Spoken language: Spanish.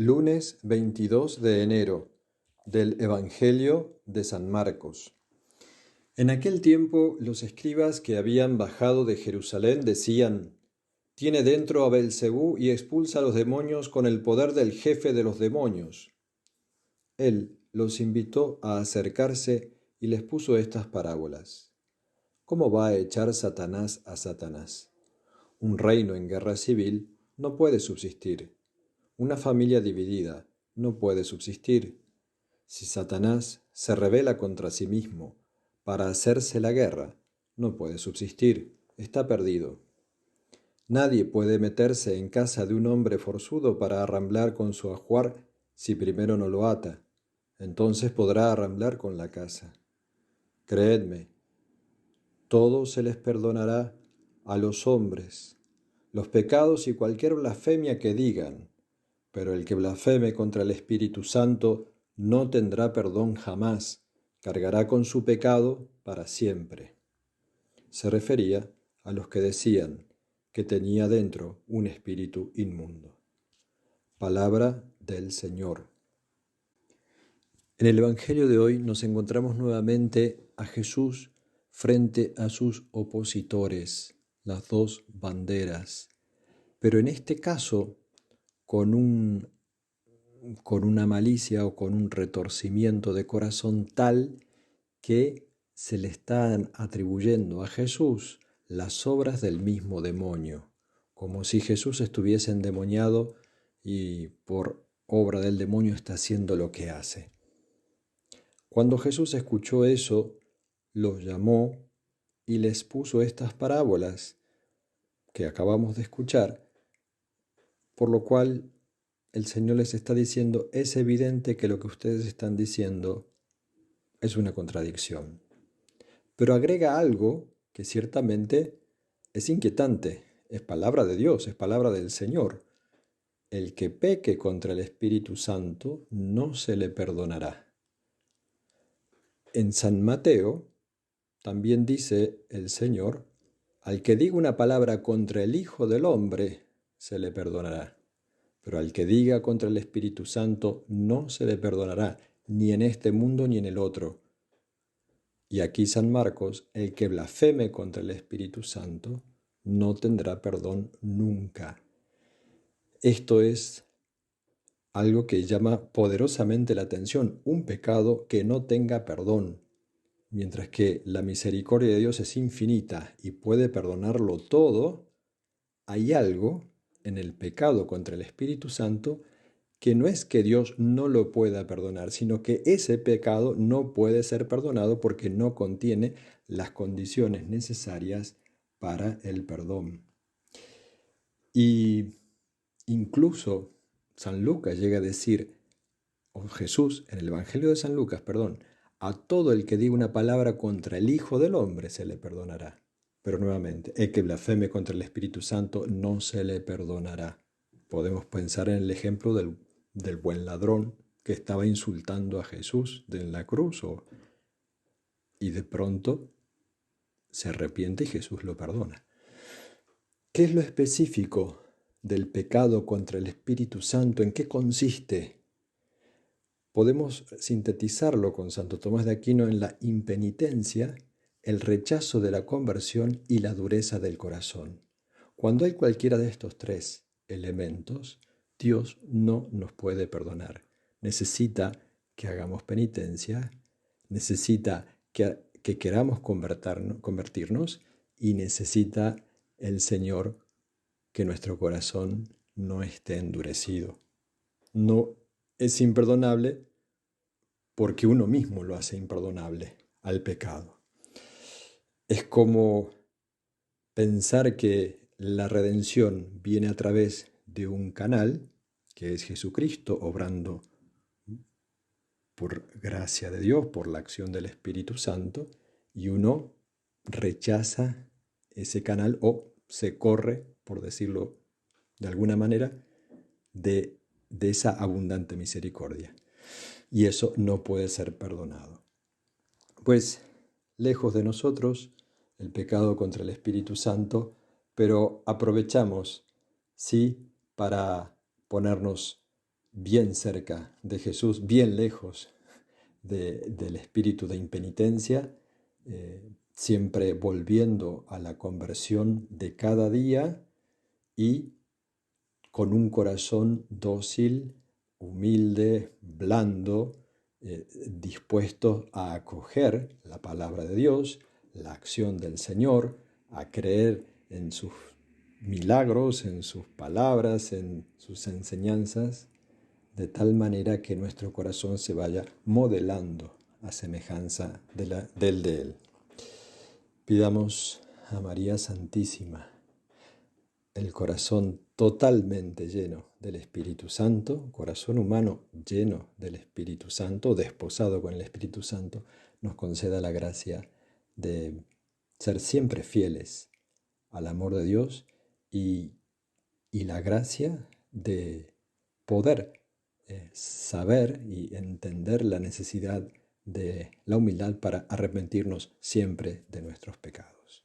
Lunes 22 de enero del Evangelio de San Marcos. En aquel tiempo los escribas que habían bajado de Jerusalén decían: «Tiene dentro a Beelzebú y expulsa a los demonios con el poder del jefe de los demonios». Él los invitó a acercarse y les puso estas parábolas. ¿Cómo va a echar Satanás a Satanás? Un reino en guerra civil no puede subsistir. Una familia dividida no puede subsistir. Si Satanás se rebela contra sí mismo para hacerse la guerra, no puede subsistir, está perdido. Nadie puede meterse en casa de un hombre forzudo para arramblar con su ajuar si primero no lo ata. Entonces podrá arramblar con la casa. Creedme, todo se les perdonará a los hombres, los pecados y cualquier blasfemia que digan, pero el que blasfeme contra el Espíritu Santo no tendrá perdón jamás, cargará con su pecado para siempre. Se refería a los que decían que tenía dentro un espíritu inmundo. Palabra del Señor. En el Evangelio de hoy nos encontramos nuevamente a Jesús frente a sus opositores, las dos banderas, pero en este caso con una malicia o con un retorcimiento de corazón tal que se le están atribuyendo a Jesús las obras del mismo demonio, como si Jesús estuviese endemoniado y por obra del demonio está haciendo lo que hace. Cuando Jesús escuchó eso, los llamó y les puso estas parábolas que acabamos de escuchar, por lo cual el Señor les está diciendo: es evidente que lo que ustedes están diciendo es una contradicción. Pero agrega algo que ciertamente es inquietante. Es palabra de Dios, es palabra del Señor. El que peque contra el Espíritu Santo no se le perdonará. En San Mateo también dice el Señor: al que diga una palabra contra el Hijo del Hombre se le perdonará. Pero al que diga contra el Espíritu Santo no se le perdonará, ni en este mundo ni en el otro. Y aquí San Marcos: el que blasfeme contra el Espíritu Santo no tendrá perdón nunca. Esto es algo que llama poderosamente la atención, un pecado que no tenga perdón. Mientras que la misericordia de Dios es infinita y puede perdonarlo todo, hay algo en el pecado contra el Espíritu Santo que no es que Dios no lo pueda perdonar, sino que ese pecado no puede ser perdonado porque no contiene las condiciones necesarias para el perdón. Y incluso San Lucas llega a decir, o Jesús en el Evangelio de San Lucas, a todo el que diga una palabra contra el Hijo del Hombre se le perdonará. Pero nuevamente, el que blasfeme contra el Espíritu Santo no se le perdonará. Podemos pensar en el ejemplo del buen ladrón que estaba insultando a Jesús en la cruz y de pronto se arrepiente y Jesús lo perdona. ¿Qué es lo específico del pecado contra el Espíritu Santo? ¿En qué consiste? Podemos sintetizarlo con Santo Tomás de Aquino en la impenitencia, el rechazo de la conversión y la dureza del corazón. Cuando hay cualquiera de estos tres elementos, Dios no nos puede perdonar. Necesita que hagamos penitencia, necesita que queramos convertirnos y necesita el Señor que nuestro corazón no esté endurecido. No es imperdonable porque uno mismo lo hace imperdonable al pecado. Es como pensar que la redención viene a través de un canal, que es Jesucristo, obrando por gracia de Dios, por la acción del Espíritu Santo, y uno rechaza ese canal o se corre, por decirlo de alguna manera, de esa abundante misericordia. Y eso no puede ser perdonado. Pues lejos de nosotros el pecado contra el Espíritu Santo, pero aprovechamos, sí, para ponernos bien cerca de Jesús, bien lejos del espíritu de impenitencia, siempre volviendo a la conversión de cada día y con un corazón dócil, humilde, blando, dispuesto a acoger la palabra de Dios, la acción del Señor, a creer en sus milagros, en sus palabras, en sus enseñanzas, de tal manera que nuestro corazón se vaya modelando a semejanza del de Él. Pidamos a María Santísima el corazón totalmente lleno del Espíritu Santo, corazón humano lleno del Espíritu Santo, desposado con el Espíritu Santo, nos conceda la gracia de ser siempre fieles al amor de Dios y, y la gracia de poder saber y entender la necesidad de la humildad para arrepentirnos siempre de nuestros pecados.